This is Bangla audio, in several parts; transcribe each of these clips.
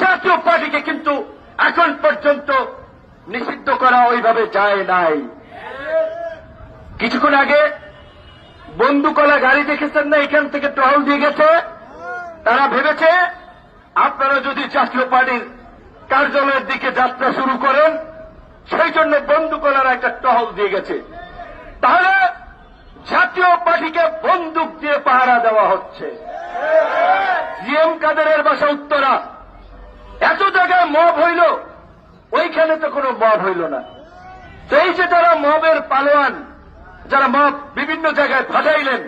জাতীয় পার্টিকে কিন্তু এখন পর্যন্ত নিষিদ্ধ করা ওইভাবে যায় নাই। কিছুক্ষণ আগে বন্দুকলা গাড়ি দেখেছেন না, এখান থেকে টহল দিয়ে গেছে। তারা ভেবেছে আপনারা যদি জাতীয় পার্টির কার্যালয়ের দিকে যাত্রা শুরু করেন, সেই জন্য বন্দুকলার একটা টহল দিয়ে গেছে। তাহলে জাতীয় পার্টিকে বন্দুক দিয়ে পাহারা দেওয়া হচ্ছে। জিএম কাদেরের বাসা উত্তরা, এত জায়গায় মব হইল, ওইখানে তো কোনো মব হইল না। তো এই যে যারা মবের পালোয়ান, যারা মব বিভিন্ন জায়গায় ফাটাইলেন,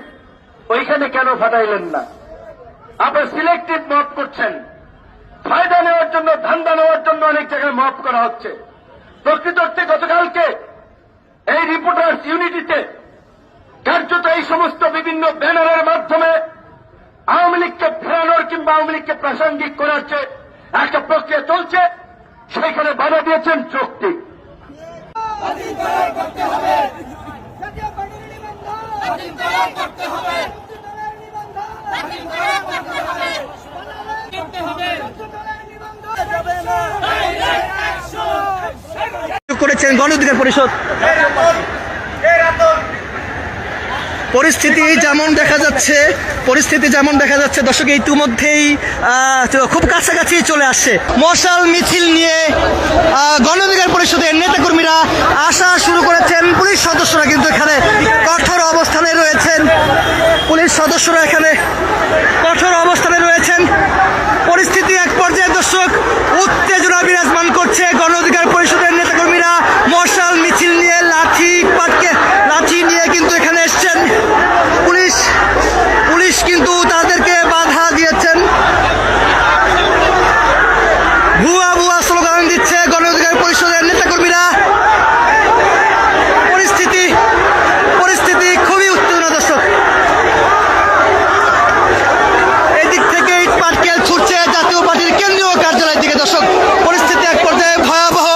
ওইখানে কেন ফাটাইলেন না? আপনার সিলেক্টিভ মব করছেন, ফায়দা নেওয়ার জন্য, ধান্দা নেওয়ার জন্য অনেক জায়গায় মব করা হচ্ছে। প্রকৃত অর্থে গতকালকে এই রিপোর্টার্স ইউনিটিতে কার্যত এই সমস্ত বিভিন্ন ব্যানারের মাধ্যমে আওয়ামী লীগকে ফেরানোর কিংবা আওয়ামী লীগকে প্রাসঙ্গিক করার যে একটা প্রক্রিয়া চলছে, সেখানে বাধা দিয়েছেন যৌক্তিক। করেছেন গণ অধিকার পরিষদ। পরিস্থিতি যেমন দেখা যাচ্ছে দর্শক ইতিমধ্যেই খুব কাছাকাছি চলে আসছে। মশাল মিছিল নিয়ে গণ অধিকার পরিষদের নেতাকর্মীরা আসা শুরু করেছেন। পুলিশ সদস্যরা কিন্তু এখানে কঠোর অবস্থানে রয়েছেন। পরিস্থিতি এক পর্যায়ে দর্শক উত্তেজনা বিরাজমান করছে। গণ অধিকার পরিষদের নেতাকর্মীরা মশাল মিছিল নিয়ে লাঠি নিয়ে কিন্তু এখানে এসছেন। পুলিশ কিন্তু তাদেরকে বাধা দিয়েছেন, ভুয়া স্লোগান দিচ্ছে গণ অধিকার পরিষদের নেতাকর্মীরা। পরিস্থিতি খুবই উত্তেজনা দর্শক। এদিক থেকে ইট পাটকেল ছুটছে জাতীয় পার্টির কেন্দ্রীয় কার্যালয়ের দিকে দর্শক। পরিস্থিতি এক পর্যায়ে ভয়াবহ।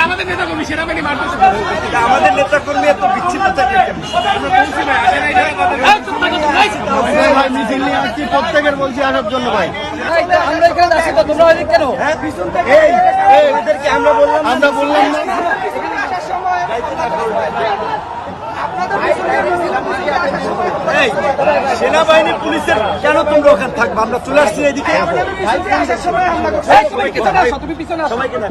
আমাদের নেতা কর্মী সেনাবাহিনী মারতেছে, আমাদের নেতা কর্মী এত বিচ্ছিন্নতা মিছিল নিয়ে আসছি, প্রত্যেকের বলছি আসার জন্য ভাই। আমরা এখানে আসি তো তোমরা ওইদিক কেন? আমরা বললাম না। সেনাবাহিনী পুলিশের কেন তোমরা ওখানে থাকবে? আমরা চলে আসছি এদিকে। সবাইকে না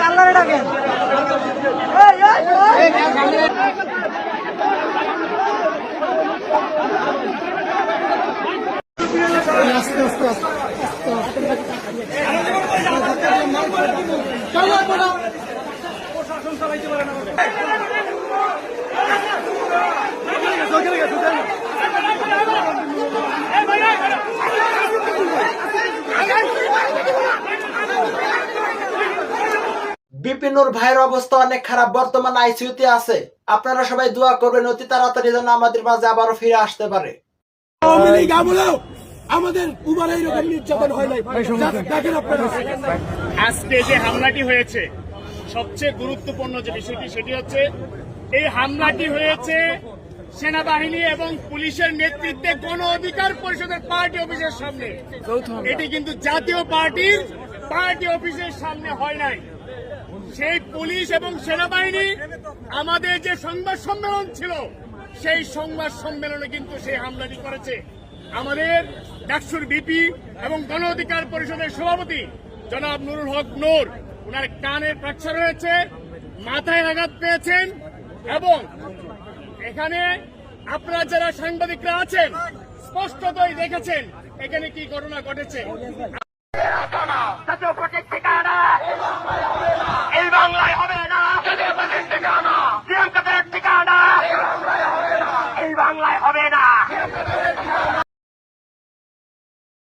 আল্লাহরে ডাকেন। এই শিল্পী নূর ভাইয়ের অবস্থা অনেক খারাপ, বর্তমান আইসিইউতে আছে। আপনারা সবাই দোয়া করবেন অতি তাড়াতাড়ি যেন আমাদের মাঝে আবারও ফিরে আসতে পারে। আওয়ামী লীগ আমলেও আমাদের উপরে এইরকম নির্যাতন হয় নাই। দেখেন আপনারা আজকে যে হামলাটি হয়েছে, সবচেয়ে গুরুত্বপূর্ণ যে বিষয়টি সেটি হচ্ছে এই হামলাটি হয়েছে সেনাবাহিনী এবং পুলিশের নেতৃত্বে গণ অধিকার পরিষদের পার্টি অফিসের সামনে। এটি কিন্তু জাতীয় পার্টির পার্টি অফিসের সামনে হয় নাই। সেই পুলিশ এবং সেনাবাহিনী আমাদের যে সংবাদ সম্মেলন ছিল, সেই সংবাদ সম্মেলনে কিন্তু সেই হামলাটি করেছে। আমাদের ডাকসুর বিপি এবং গণ অধিকার পরিষদের সভাপতি জনাব নুরুল হক নূর, ওনার কানের ফ্র্যাকচার হয়েছে, মাথায় আঘাত পেয়েছেন এবং এখানে আপনারা যারা সাংবাদিকরা আছেন স্পষ্টতই দেখেছেন এখানে কি ঘটনা ঘটেছে। এই বাংলা